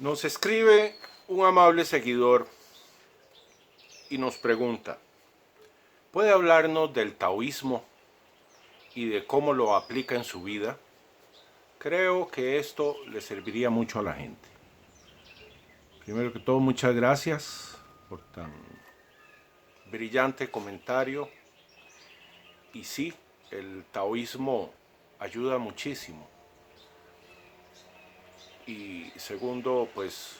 Nos escribe un amable seguidor y nos pregunta, ¿puede hablarnos del taoísmo y de cómo lo aplica en su vida? Creo que esto le serviría mucho a la gente. Primero que todo, muchas gracias por tan brillante comentario. Y sí, el taoísmo ayuda muchísimo. Y segundo, pues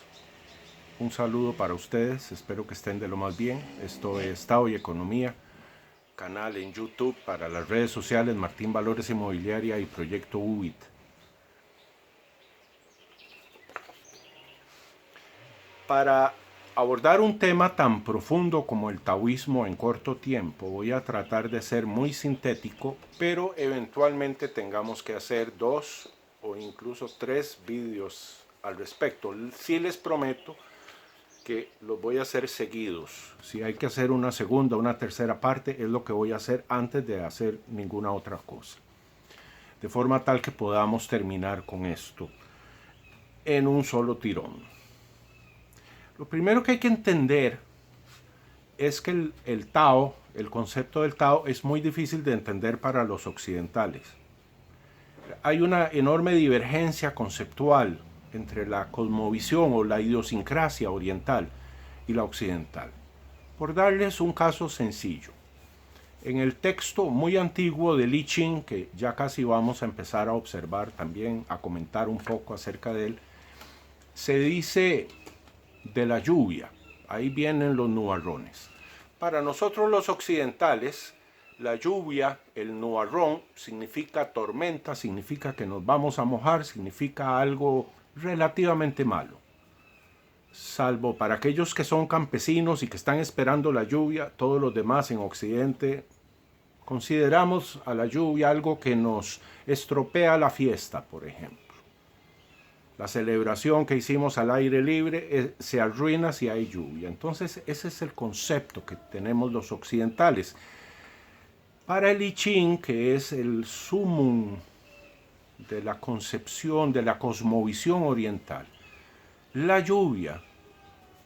un saludo para ustedes, espero que estén de lo más bien. Esto es Tao y Economía, canal en YouTube para las redes sociales Martín Valores Inmobiliaria y Proyecto UBIT. Para abordar un tema tan profundo como el taoísmo en corto tiempo, voy a tratar de ser muy sintético, pero eventualmente tengamos que hacer 2 o incluso 3 vídeos al respecto. Sí les prometo que los voy a hacer seguidos. Si hay que hacer una segunda, una tercera parte, es lo que voy a hacer antes de hacer ninguna otra cosa. De forma tal que podamos terminar con esto en un solo tirón. Lo primero que hay que entender es que el Tao, el concepto del Tao, es muy difícil de entender para los occidentales. Hay una enorme divergencia conceptual entre la cosmovisión o la idiosincrasia oriental y la occidental. Por darles un caso sencillo, en el texto muy antiguo de Li Qing, que ya casi vamos a empezar a observar también, a comentar un poco acerca de él, se dice de la lluvia. Ahí vienen los nubarrones. Para nosotros los occidentales, la lluvia, el nubarrón, significa tormenta, significa que nos vamos a mojar, significa algo relativamente malo. Salvo para aquellos que son campesinos y que están esperando la lluvia, todos los demás en Occidente consideramos a la lluvia algo que nos estropea la fiesta, por ejemplo. La celebración que hicimos al aire libre se arruina si hay lluvia. Entonces ese es el concepto que tenemos los occidentales. Para el I Ching, que es el sumum de la concepción, de la cosmovisión oriental, la lluvia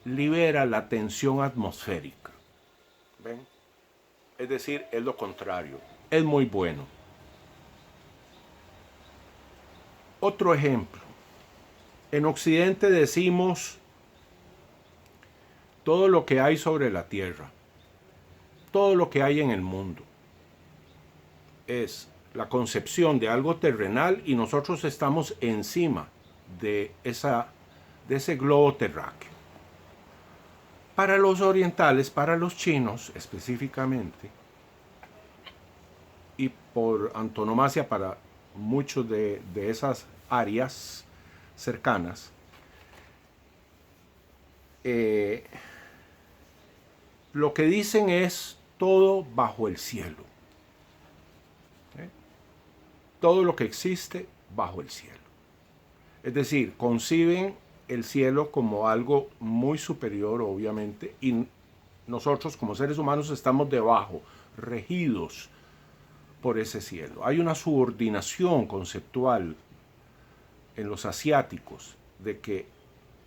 libera la tensión atmosférica. ¿Ven? Es decir, es lo contrario. Es muy bueno. Otro ejemplo. En Occidente decimos todo lo que hay sobre la tierra, todo lo que hay en el mundo, es la concepción de algo terrenal y nosotros estamos encima de ese globo terráqueo. Para los orientales, para los chinos específicamente, y por antonomasia para muchos de esas áreas cercanas, lo que dicen es todo bajo el cielo. Todo lo que existe bajo el cielo. Es decir, conciben el cielo como algo muy superior, obviamente, y nosotros como seres humanos estamos debajo, regidos por ese cielo. Hay una subordinación conceptual en los asiáticos de que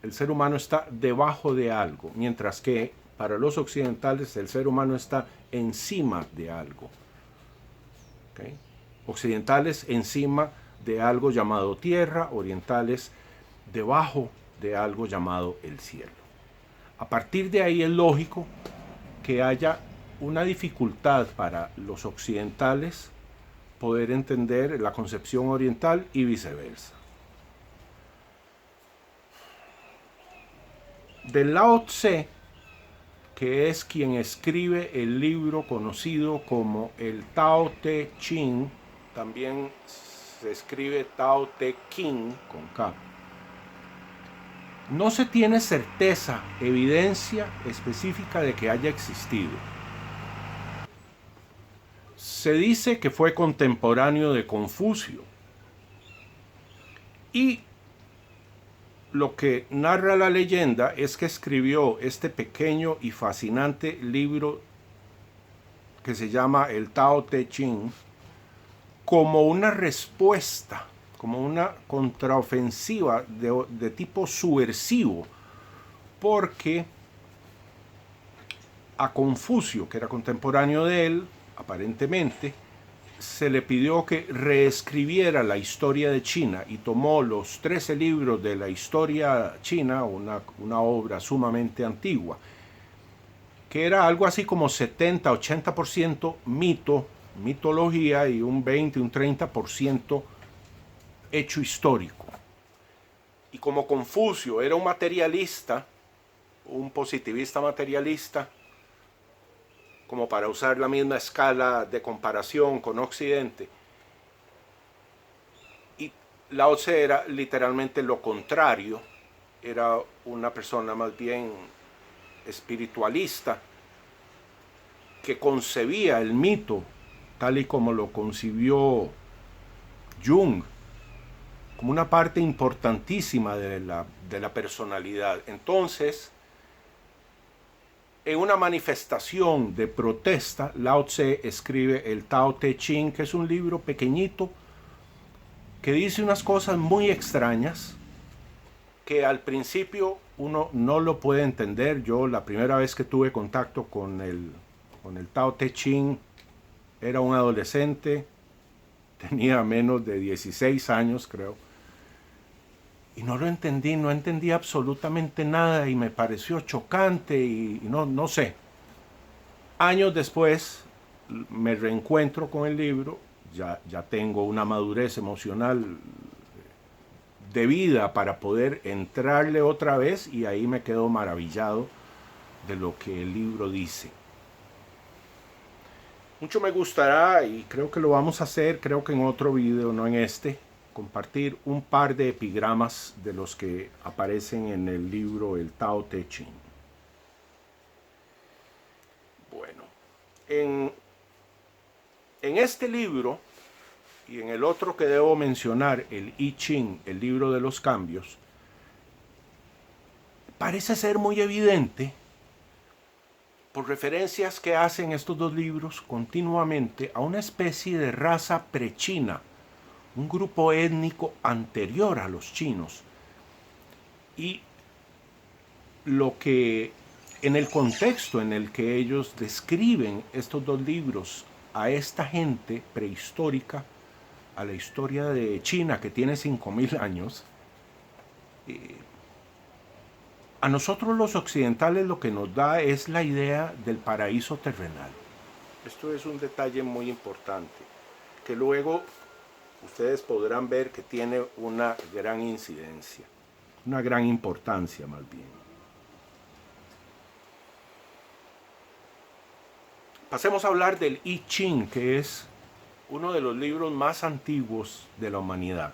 el ser humano está debajo de algo, mientras que para los occidentales el ser humano está encima de algo. ¿Okay? Occidentales encima de algo llamado tierra, orientales debajo de algo llamado el cielo. A partir de ahí es lógico que haya una dificultad para los occidentales poder entender la concepción oriental y viceversa. De Lao Tse, que es quien escribe el libro conocido como el Tao Te Ching, también se escribe Tao Te King con K. No se tiene certeza, evidencia específica de que haya existido. Se dice que fue contemporáneo de Confucio. Y lo que narra la leyenda es que escribió este pequeño y fascinante libro que se llama el Tao Te Ching como una respuesta como una contraofensiva de tipo subversivo, porque a Confucio, que era contemporáneo de él, aparentemente, se le pidió que reescribiera la historia de China y tomó los 13 libros de la historia china, una obra sumamente antigua, que era algo así como 70-80% mitología y un 20, un 30% hecho histórico. Y como Confucio era un materialista, un positivista materialista, como para usar la misma escala de comparación con Occidente, y Lao Tse era literalmente lo contrario, era una persona más bien espiritualista, que concebía el mito tal y como lo concibió Jung, como una parte importantísima de la personalidad. Entonces, en una manifestación de protesta, Lao Tse escribe el Tao Te Ching, que es un libro pequeñito que dice unas cosas muy extrañas que al principio uno no lo puede entender. Yo la primera vez que tuve contacto con el Tao Te Ching era un adolescente, tenía menos de 16 años creo, y no lo entendí, no entendí absolutamente nada y me pareció chocante y no sé. Años después me reencuentro con el libro, ya tengo una madurez emocional de vida para poder entrarle otra vez y ahí me quedo maravillado de lo que el libro dice. Mucho me gustará y creo que lo vamos a hacer, creo que en otro video, no en este, compartir un par de epigramas de los que aparecen en el libro El Tao Te Ching. Bueno, en este libro y en el otro que debo mencionar, el I Ching, el libro de los cambios, parece ser muy evidente, por referencias que hacen estos dos libros continuamente, a una especie de raza prechina, un grupo étnico anterior a los chinos. Y lo que en el contexto en el que ellos describen estos dos libros a esta gente prehistórica, a la historia de China que tiene 5000 años, a nosotros los occidentales lo que nos da es la idea del paraíso terrenal. Esto es un detalle muy importante, que luego ustedes podrán ver que tiene una gran incidencia, una gran importancia más bien. Pasemos a hablar del I Ching, que es uno de los libros más antiguos de la humanidad.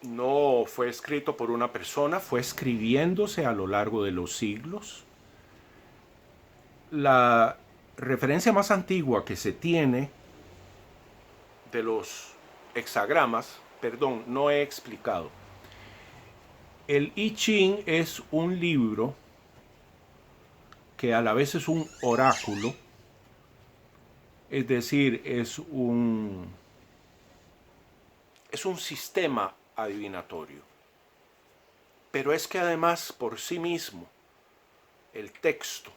No fue escrito por una persona, fue escribiéndose a lo largo de los siglos. La referencia más antigua que se tiene de los hexagramas, perdón, no he explicado. El I Ching es un libro que a la vez es un oráculo, es decir, es un sistema adivinatorio. Pero es que además por sí mismo el texto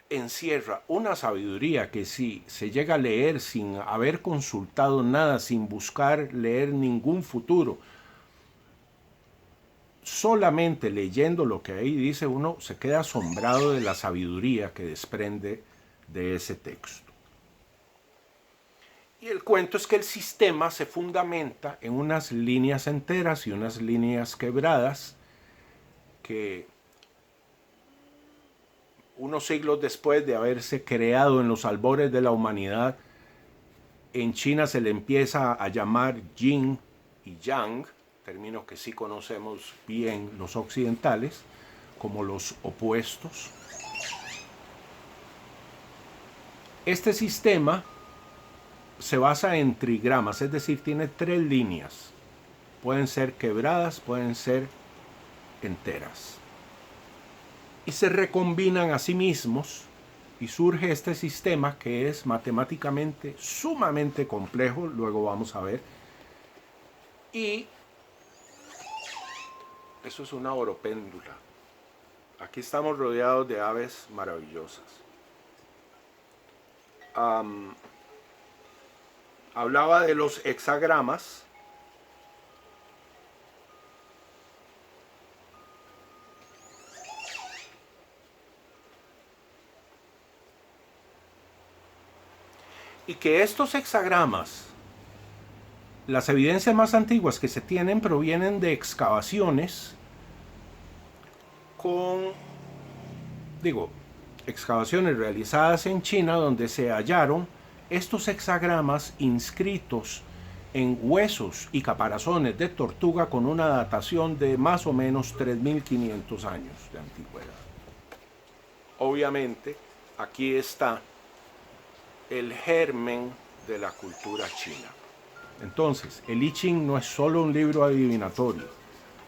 encierra una sabiduría que si se llega a leer sin haber consultado nada, sin buscar leer ningún futuro, solamente leyendo lo que ahí dice, uno se queda asombrado de la sabiduría que desprende de ese texto. Y el cuento es que el sistema se fundamenta en unas líneas enteras y unas líneas quebradas que unos siglos después de haberse creado en los albores de la humanidad, en China se le empieza a llamar Yin y Yang, términos que sí conocemos bien los occidentales, como los opuestos. Este sistema se basa en trigramas, es decir, tiene 3 líneas. Pueden ser quebradas, pueden ser enteras. Y se recombinan a sí mismos y surge este sistema que es matemáticamente sumamente complejo, luego vamos a ver, Y eso es una oropéndula. Aquí estamos rodeados de aves maravillosas. Hablaba de los hexagramas. Y que estos hexagramas, las evidencias más antiguas que se tienen provienen de excavaciones excavaciones realizadas en China, donde se hallaron estos hexagramas inscritos en huesos y caparazones de tortuga con una datación de más o menos 3.500 años de antigüedad. Obviamente, aquí está el germen de la cultura china. Entonces, el I Ching no es solo un libro adivinatorio,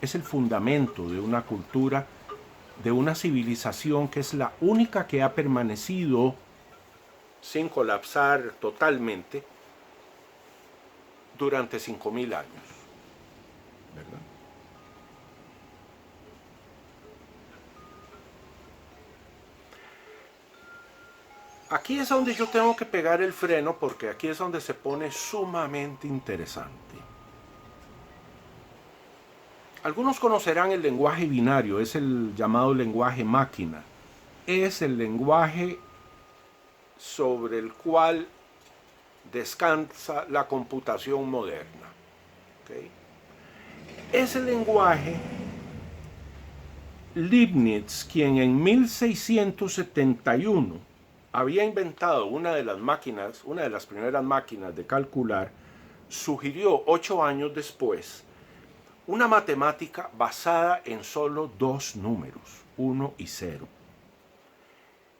es el fundamento de una cultura, de una civilización que es la única que ha permanecido sin colapsar totalmente durante 5.000 años, ¿verdad? Aquí es donde yo tengo que pegar el freno, porque aquí es donde se pone sumamente interesante. Algunos conocerán el lenguaje binario, es el llamado lenguaje máquina. Es el lenguaje sobre el cual descansa la computación moderna. ¿Okay? Ese lenguaje, Leibniz, quien en 1671 había inventado una de las primeras máquinas de calcular, sugirió 8 años después una matemática basada en solo 2 números, 1 y 0,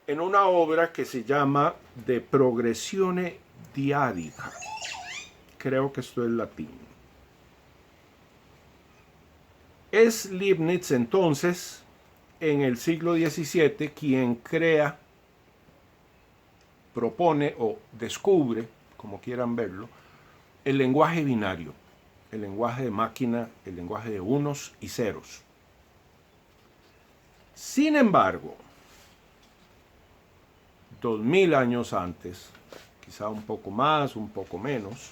en una obra que se llama De Progressione Dyadica. Creo que esto es latín. Es Leibniz entonces, en el siglo XVII, quien propone o descubre, como quieran verlo, el lenguaje binario, el lenguaje de máquina, el lenguaje de unos y ceros. Sin embargo, 2000 años antes, quizá un poco más, un poco menos,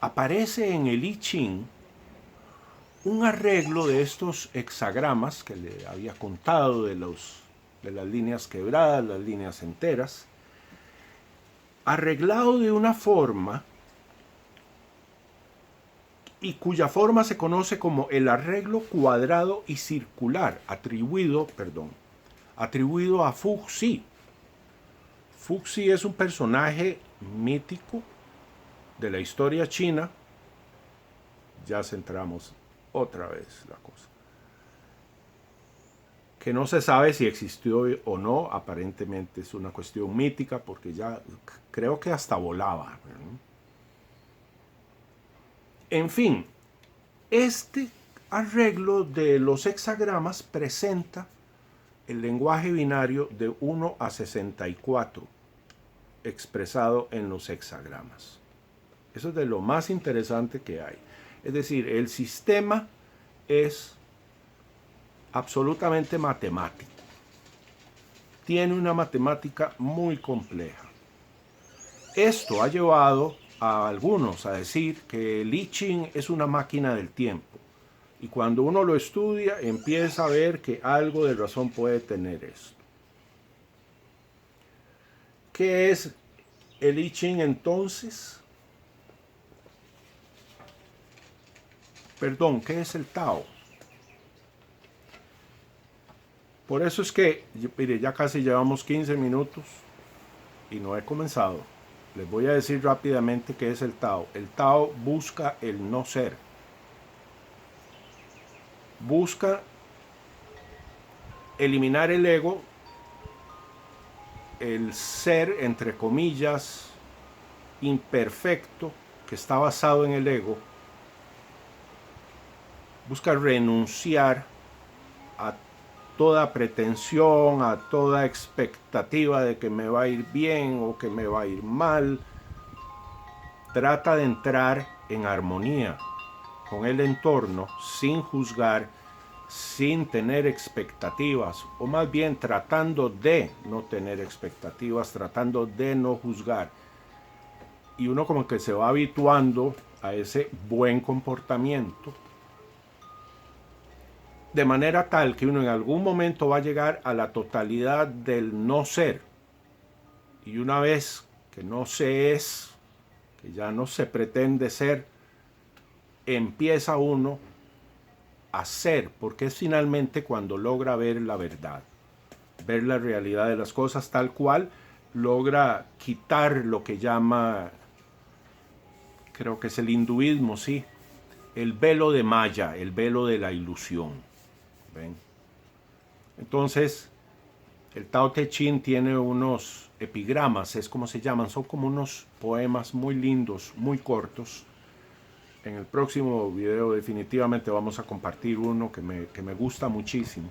aparece en el I Ching un arreglo de estos hexagramas que le había contado, de las líneas quebradas, las líneas enteras, arreglado de una forma y cuya forma se conoce como el arreglo cuadrado y circular, atribuido a Fuxi. Fuxi es un personaje mítico de la historia china. Ya centramos otra vez la cosa. Que no se sabe si existió o no, aparentemente es una cuestión mítica, porque ya creo que hasta volaba. En fin, este arreglo de los hexagramas presenta el lenguaje binario de 1 a 64 expresado en los hexagramas. Eso es de lo más interesante que hay. Es decir, el sistema es absolutamente matemático. Tiene una matemática muy compleja. Esto ha llevado a algunos a decir que el I Ching es una máquina del tiempo. Y cuando uno lo estudia, empieza a ver que algo de razón puede tener esto. ¿Qué es el I Ching entonces? Perdón, ¿qué es el Tao? Por eso es que, mire, ya casi llevamos 15 minutos y no he comenzado. Les voy a decir rápidamente qué es el Tao. El Tao busca el no ser. Busca eliminar el ego, el ser, entre comillas, imperfecto, que está basado en el ego. Busca renunciar a toda pretensión, a toda expectativa de que me va a ir bien o que me va a ir mal. Trata de entrar en armonía con el entorno sin juzgar, sin tener expectativas, o más bien tratando de no tener expectativas, tratando de no juzgar. Y uno como que se va habituando a ese buen comportamiento, de manera tal que uno en algún momento va a llegar a la totalidad del no ser. Y una vez que no se es, que ya no se pretende ser, empieza uno a ser, porque es finalmente cuando logra ver la verdad, ver la realidad de las cosas tal cual, logra quitar lo que llama, creo que es el hinduismo, sí, el velo de Maya, el velo de la ilusión. ¿Ven? Entonces, el Tao Te Ching tiene unos epigramas, es como se llaman, son como unos poemas muy lindos, muy cortos. En el próximo video definitivamente vamos a compartir uno que me gusta muchísimo.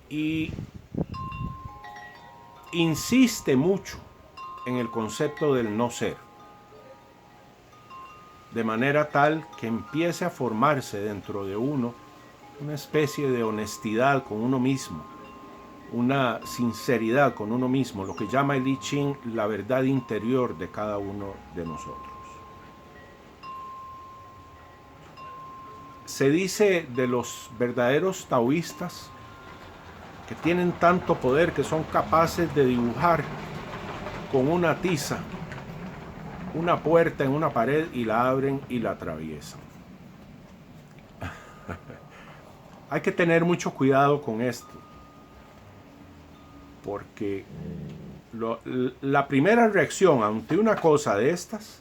Y insiste mucho en el concepto del no ser, de manera tal que empiece a formarse dentro de uno una especie de honestidad con uno mismo, una sinceridad con uno mismo, lo que llama el I Ching la verdad interior de cada uno de nosotros. Se dice de los verdaderos taoístas que tienen tanto poder que son capaces de dibujar con una tiza una puerta en una pared y la abren y la atraviesan. Hay que tener mucho cuidado con esto, porque la primera reacción ante una cosa de estas,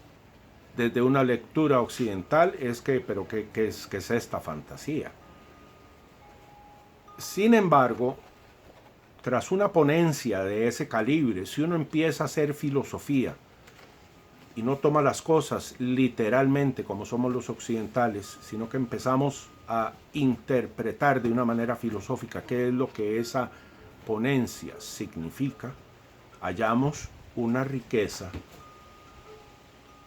desde una lectura occidental, es que, pero ¿qué es esta fantasía? Sin embargo, tras una ponencia de ese calibre, si uno empieza a hacer filosofía y no toma las cosas literalmente como somos los occidentales, sino que empezamos a interpretar de una manera filosófica qué es lo que esa ponencia significa, hallamos una riqueza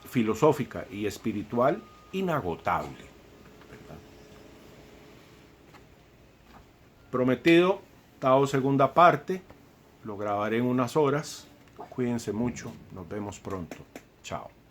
filosófica y espiritual inagotable, ¿verdad? Prometido, Tao segunda parte, lo grabaré en unas horas. Cuídense mucho, nos vemos pronto. Chao.